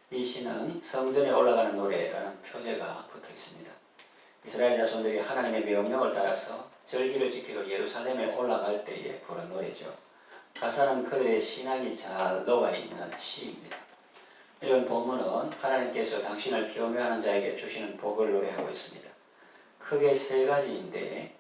이 시는 성전에 올라가는 노래라는 표제가 붙어 있습니다. 이스라엘 자손들이 하나님의 명령을 따라서 절기를 지키러 예루살렘에 올라갈 때에 부른 노래죠. 가사는 그들의 신앙이 잘 녹아있는 시입니다. 이런 본문은 하나님께서 당신을 경외하는 자에게 주시는 복을 노래하고 있습니다. 크게 세 가지인데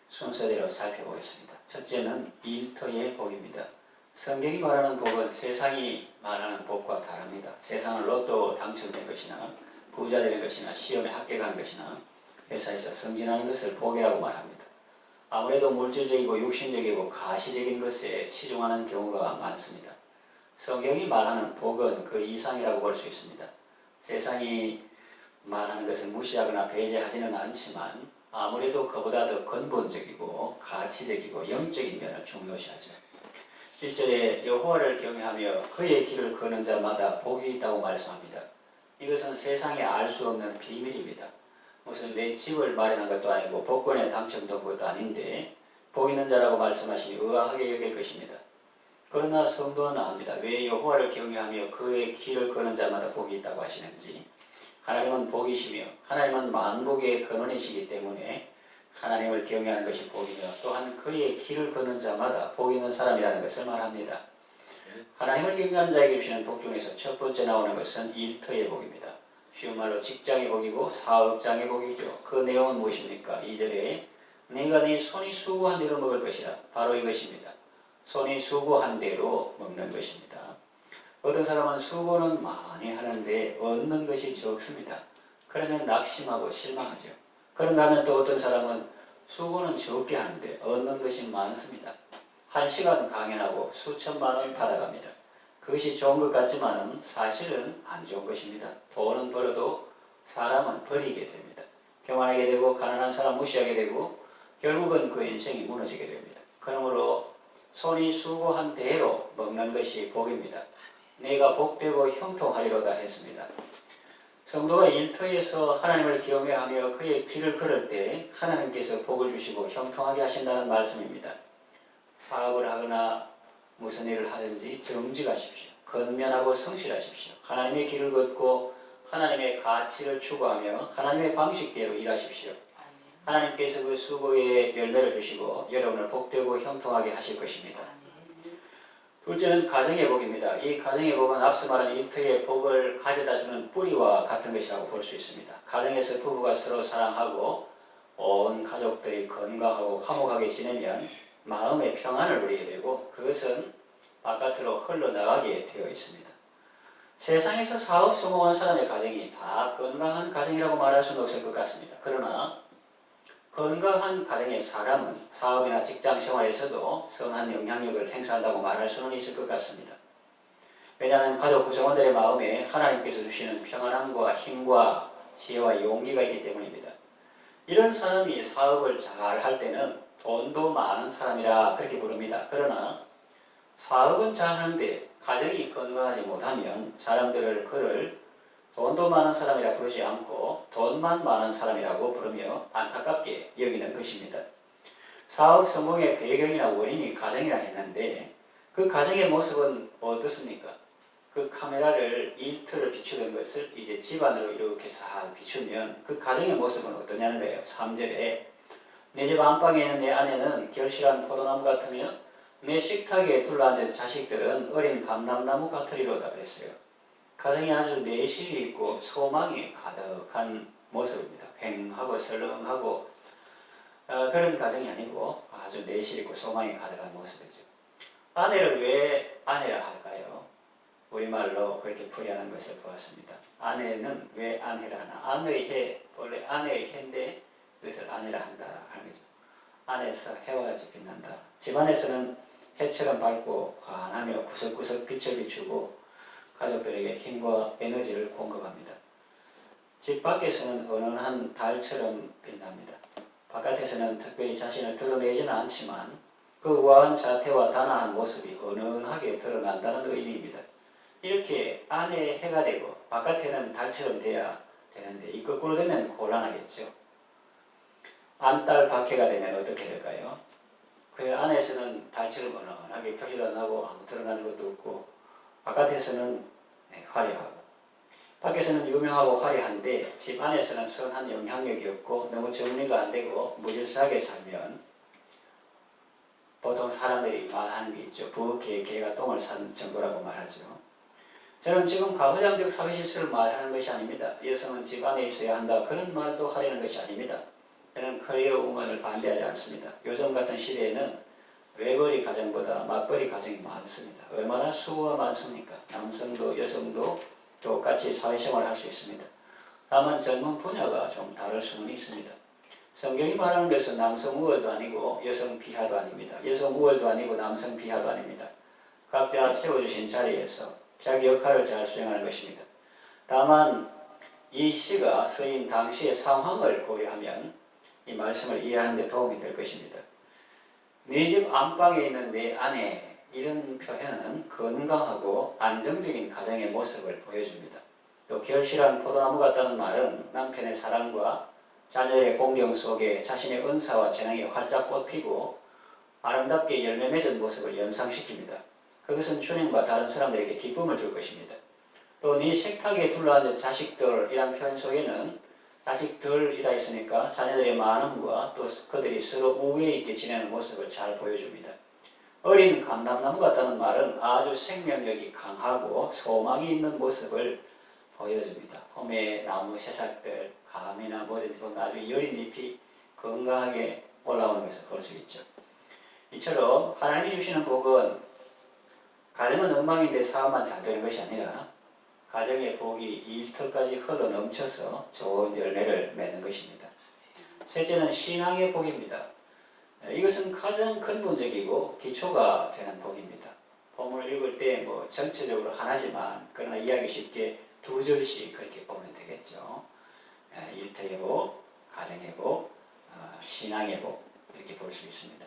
순서대로 살펴보겠습니다. 첫째는 일터의 복입니다. 성경이 말하는 복은 세상이 말하는 복과 다릅니다. 세상은 로또 당첨된 것이나 부자 되는 것이나 시험에 합격하는 것이나 회사에서 승진하는 것을 복이라고 말합니다. 아무래도 물질적이고 육신적이고 가시적인 것에 치중하는 경우가 많습니다. 성경이 말하는 복은 그 이상이라고 볼 수 있습니다. 세상이 말하는 것을 무시하거나 배제하지는 않지만 아무래도 그보다 더 근본적이고 가치적이고 영적인 면을 중요시하죠. 1절에 여호와를 경외하며 그의 길을 걷는 자마다 복이 있다고 말씀합니다. 이것은 세상에 알 수 없는 비밀입니다. 무슨 내 집을 마련한 것도 아니고 복권에 당첨된 것도 아닌데 복 있는 자라고 말씀하시니 의아하게 여길 것입니다. 그러나 성도는 압니다. 왜 여호와를 경외하며 그의 길을 걷는 자마다 복이 있다고 하시는지. 하나님은 복이시며 하나님은 만복의 근원이시기 때문에 하나님을 경외하는 것이 복이며 또한 그의 길을 걷는 자마다 복 있는 사람이라는 것을 말합니다. 하나님을 경외하는 자에게 주시는 복 중에서 첫 번째 나오는 것은 일터의 복입니다. 쉬운 말로 직장의 복이고 사업장의 복이죠. 그 내용은 무엇입니까? 2절에 네가 네 손이 수고한 대로 먹을 것이라. 바로 이것입니다. 손이 수고한 대로 먹는 것입니다. 어떤 사람은 수고는 많이 하는데 얻는 것이 적습니다. 그러면 낙심하고 실망하죠. 그런가 하면 또 어떤 사람은 수고는 적게 하는데 얻는 것이 많습니다. 1시간 강연하고 수천만 원 받아갑니다. 그것이 좋은 것 같지만 사실은 안 좋은 것입니다. 돈은 벌어도 사람은 버리게 됩니다. 교만하게 되고 가난한 사람 무시하게 되고 결국은 그 인생이 무너지게 됩니다. 그러므로 손이 수고한 대로 먹는 것이 복입니다. 내가 복되고 형통하리로다 했습니다. 성도가 일터에서 하나님을 경외하며 그의 길을 걸을 때 하나님께서 복을 주시고 형통하게 하신다는 말씀입니다. 사업을 하거나 무슨 일을 하든지 정직하십시오. 건면하고 성실하십시오. 하나님의 길을 걷고 하나님의 가치를 추구하며 하나님의 방식대로 일하십시오. 하나님께서 그 수고의 열매를 주시고 여러분을 복되고 형통하게 하실 것입니다. 둘째는 가정의 복입니다. 이 가정의 복은 앞서 말한 일터의 복을 가져다주는 뿌리와 같은 것이라고 볼 수 있습니다. 가정에서 부부가 서로 사랑하고 온 가족들이 건강하고 화목하게 지내면 마음의 평안을 누리게 되고 그것은 바깥으로 흘러나가게 되어 있습니다. 세상에서 사업 성공한 사람의 가정이 다 건강한 가정이라고 말할 수는 없을 것 같습니다. 그러나 건강한 가정의 사람은 사업이나 직장 생활에서도 선한 영향력을 행사한다고 말할 수는 있을 것 같습니다. 왜냐하면 가족 구성원들의 마음에 하나님께서 주시는 평안함과 힘과 지혜와 용기가 있기 때문입니다. 이런 사람이 사업을 잘 할 때는 돈도 많은 사람이라 그렇게 부릅니다. 그러나 사업은 잘하는데 가정이 건강하지 못하면 사람들을 그를 돈도 많은 사람이라 부르지 않고 돈만 많은 사람이라고 부르며 안타깝게 여기는 것입니다. 사업 성공의 배경이나 원인이 가정이라 했는데 그 가정의 모습은 어떻습니까? 그 카메라를 일터를 비추던 것을 이제 집안으로 이렇게 싹 비추면 그 가정의 모습은 어떠냐는 거예요. 3절에 내 집 안방에 있는 내 아내는 결실한 포도나무 같으며 내 식탁에 둘러앉은 자식들은 어린 감람나무 같으리로다 그랬어요. 가정이 아주 내실이 있고 소망이 가득한 모습입니다. 휑하고 설렁하고 그런 가정이 아니고 아주 내실 있고 소망이 가득한 모습이죠. 아내를 왜 아내라 할까요? 우리말로 그렇게 풀이하는 것을 보았습니다. 아내는 왜 아내라 하나? 아내의 해, 원래 아내의 해인데 그것을 아내라 한다 하는 거죠. 안에서 해와 같이 빛난다. 집안에서는 해처럼 밝고 환하며 구석구석 빛을 비추고 가족들에게 힘과 에너지를 공급합니다. 집 밖에서는 은은한 달처럼 빛납니다. 바깥에서는 특별히 자신을 드러내지는 않지만 그 우아한 자태와 단아한 모습이 은은하게 드러난다는 의미입니다. 이렇게 안에 해가 되고 바깥에는 달처럼 돼야 되는데 이 거꾸로 되면 곤란하겠죠. 안달 박해가 되면 어떻게 될까요? 그 안에서는 달처럼 은은하게 표시도 안 나고 아무 드러나는 것도 없고 바깥에서는 화려하고 밖에서는 유명하고 화려한데 집 안에서는 선한 영향력이 없고 너무 정리가 안 되고 무질서하게 살면 보통 사람들이 말하는 게 있죠. 부엌에 개가 똥을 싼 정도라고 말하죠. 저는 지금 가부장적 사회질서를 말하는 것이 아닙니다. 여성은 집 안에 있어야 한다. 그런 말도 하려는 것이 아닙니다. 저는 커리어 우먼을 반대하지 않습니다. 요즘 같은 시대에는 외벌이 가정보다 맞벌이 가정이 많습니다. 얼마나 수가 많습니까? 남성도 여성도 똑같이 사회생활을 할 수 있습니다. 다만 전문 분야가 좀 다를 수는 있습니다. 성경이 말하는 것은 남성 우월도 아니고 여성 비하도 아닙니다. 여성 우월도 아니고 남성 비하도 아닙니다. 각자 세워주신 자리에서 자기 역할을 잘 수행하는 것입니다. 다만 이 시가 쓰인 당시의 상황을 고려하면 이 말씀을 이해하는 데 도움이 될 것입니다. 네 집 안방에 있는 내 아내, 이런 표현은 건강하고 안정적인 가정의 모습을 보여줍니다. 또 결실한 포도나무 같다는 말은 남편의 사랑과 자녀의 공경 속에 자신의 은사와 재능이 활짝 꽃피고 아름답게 열매 맺은 모습을 연상시킵니다. 그것은 주님과 다른 사람들에게 기쁨을 줄 것입니다. 또 네 식탁에 둘러앉은 자식들이란 표현 속에는 자식들이라 했으니까 자녀들의 많음과 또 그들이 서로 우애 있게 지내는 모습을 잘 보여줍니다. 어린 감람나무 같다는 말은 아주 생명력이 강하고 소망이 있는 모습을 보여줍니다. 봄에 나무 새싹들, 감이나 뭐든지 보면 아주 여린 잎이 건강하게 올라오는 것을 볼 수 있죠. 이처럼 하나님이 주시는 복은 가정은 엉망인데 사업만 잘 되는 것이 아니라 가정의 복이 일터까지 흘러 넘쳐서 좋은 열매를 맺는 것입니다. 셋째는 신앙의 복입니다. 이것은 가장 근본적이고 기초가 되는 복입니다. 본문을 읽을 때 뭐 전체적으로 하나지만 그러나 이해하기 쉽게 두 줄씩 그렇게 보면 되겠죠. 일터의 복, 가정의 복, 신앙의 복 이렇게 볼 수 있습니다.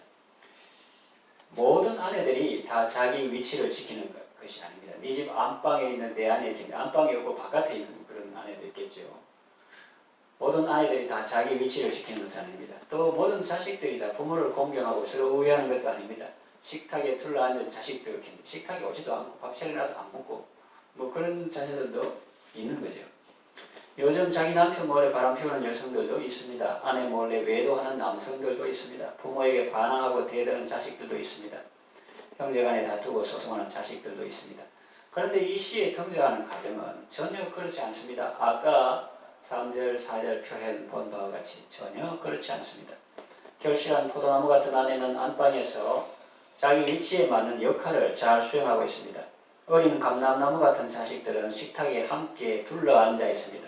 모든 아내들이 다 자기 위치를 지키는 것이 아닙니다. 네 집 안방에 있는 내 아내, 안방에 없고 바깥에 있는 그런 아내도 있겠죠. 모든 아이들이 다 자기 위치를 지키는 것은 아닙니다. 또 모든 자식들이 다 부모를 공경하고 서로 우애하는 것도 아닙니다. 식탁에 둘러앉은 자식들, 식탁에 오지도 않고 밥 차리라도 안 먹고 뭐 그런 자녀들도 있는 거죠. 요즘 자기 남편 몰래 바람 피우는 여성들도 있습니다. 아내 몰래 외도하는 남성들도 있습니다. 부모에게 반항하고 대드는 자식들도 있습니다. 형제간에 다투고 소송하는 자식들도 있습니다. 그런데 이 시에 등장하는 가정은 전혀 그렇지 않습니다. 아까 3절, 4절 표현 본 바와 같이 전혀 그렇지 않습니다. 결실한 포도나무 같은 아내는 안방에서 자기 위치에 맞는 역할을 잘 수행하고 있습니다. 어린 감람나무 같은 자식들은 식탁에 함께 둘러앉아 있습니다.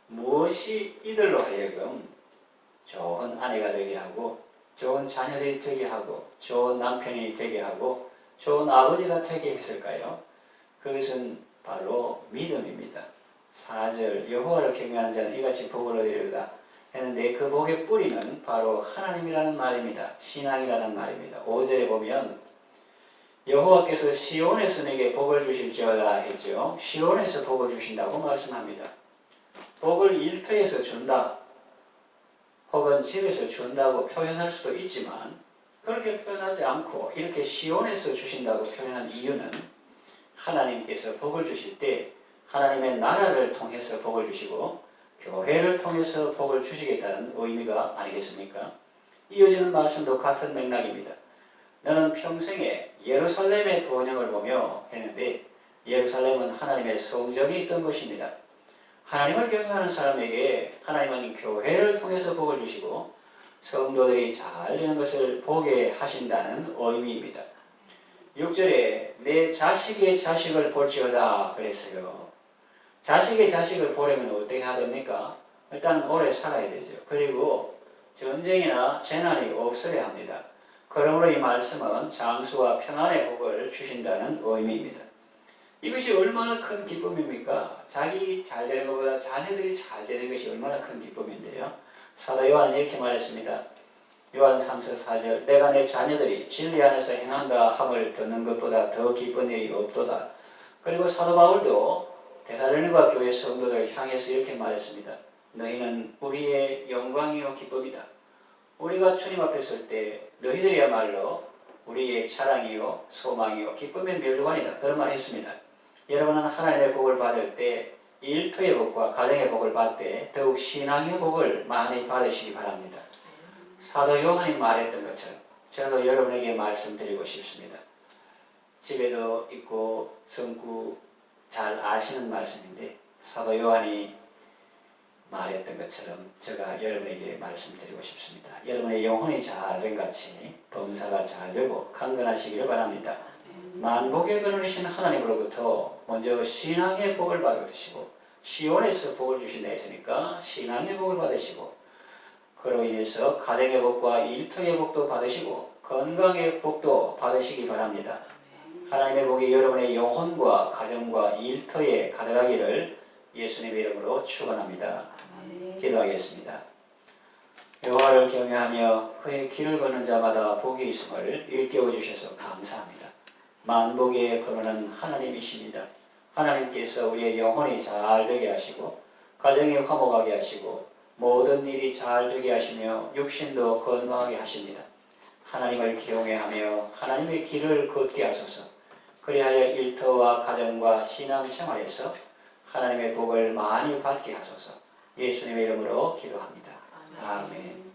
무엇이 이들로 하여금 좋은 아내가 되게 하고 좋은 자녀들이 되게 하고 좋은 남편이 되게 하고 좋은 아버지가 되게 했을까요? 그것은 바로 믿음입니다. 4절 여호와를 경외하는 자는 이같이 복을 얻으리로다 했는데 그 복의 뿌리는 바로 하나님이라는 말입니다. 신앙이라는 말입니다. 5절에 보면 여호와께서 시온에서 내게 복을 주실지어다 했죠. 시온에서 복을 주신다고 말씀합니다. 복을 일터에서 준다 혹은 집에서 준다고 표현할 수도 있지만 그렇게 표현하지 않고 이렇게 시온에서 주신다고 표현한 이유는 하나님께서 복을 주실 때 하나님의 나라를 통해서 복을 주시고 교회를 통해서 복을 주시겠다는 의미가 아니겠습니까? 이어지는 말씀도 같은 맥락입니다. 너는 평생에 예루살렘의 번영을 보며 했는데 예루살렘은 하나님의 성전이 있던 것입니다. 하나님을 경외하는 사람에게 하나님은 교회를 통해서 복을 주시고 성도들이 잘 되는 것을 보게 하신다는 의미입니다. 6절에 내 자식의 자식을 볼지어다 그랬어요. 자식의 자식을 보려면 어떻게 해야 됩니까? 일단 오래 살아야 되죠. 그리고 전쟁이나 재난이 없어야 합니다. 그러므로 이 말씀은 장수와 평안의 복을 주신다는 의미입니다. 이것이 얼마나 큰 기쁨입니까? 자기 잘 되는 것보다 자녀들이 잘 되는 것이 얼마나 큰 기쁨인데요. 사도 요한은 이렇게 말했습니다. 요한 3서 4절 내가 내 자녀들이 진리 안에서 행한다 함을 듣는 것보다 더 기쁜 일이 없도다. 그리고 사도 바울도 데살로니가 교회 성도들을 향해서 이렇게 말했습니다. 너희는 우리의 영광이요 기쁨이다. 우리가 주님 앞에 설 때 너희들이야말로 우리의 자랑이요 소망이요 기쁨의 멸관이다. 그런 말을 했습니다. 여러분은 하나님의 복을 받을 때 일터의 복과 가정의 복을 받되 더욱 신앙의 복을 많이 받으시기 바랍니다. 사도 요한이 말했던 것처럼 저도 여러분에게 말씀드리고 싶습니다. 집에도 있고 성구 잘 아시는 말씀인데 사도 요한이 말했던 것처럼 제가 여러분에게 말씀드리고 싶습니다. 여러분의 영혼이 잘된 같이 범사가 잘되고 강건하시기를 바랍니다. 만복의 근원이신 하나님으로부터 먼저 신앙의 복을 받으시고 시온에서 복을 주신다 했으니까 신앙의 복을 받으시고 그로 인해서 가정의 복과 일터의 복도 받으시고 건강의 복도 받으시기 바랍니다. 하나님의 복이 여러분의 영혼과 가정과 일터에 가득하기를 예수님의 이름으로 축원합니다. 기도하겠습니다. 여호와를 경외하며 그의 길을 걷는 자마다 복이 있음을 일깨워 주셔서 감사합니다. 만복의 근원은 하나님이십니다. 하나님께서 우리의 영혼이 잘 되게 하시고 가정이 화목하게 하시고 모든 일이 잘 되게 하시며 육신도 건강하게 하십니다. 하나님을 경외하며 하나님의 길을 걷게 하소서. 그리하여 일터와 가정과 신앙생활에서 하나님의 복을 많이 받게 하소서. 예수님의 이름으로 기도합니다. 아멘.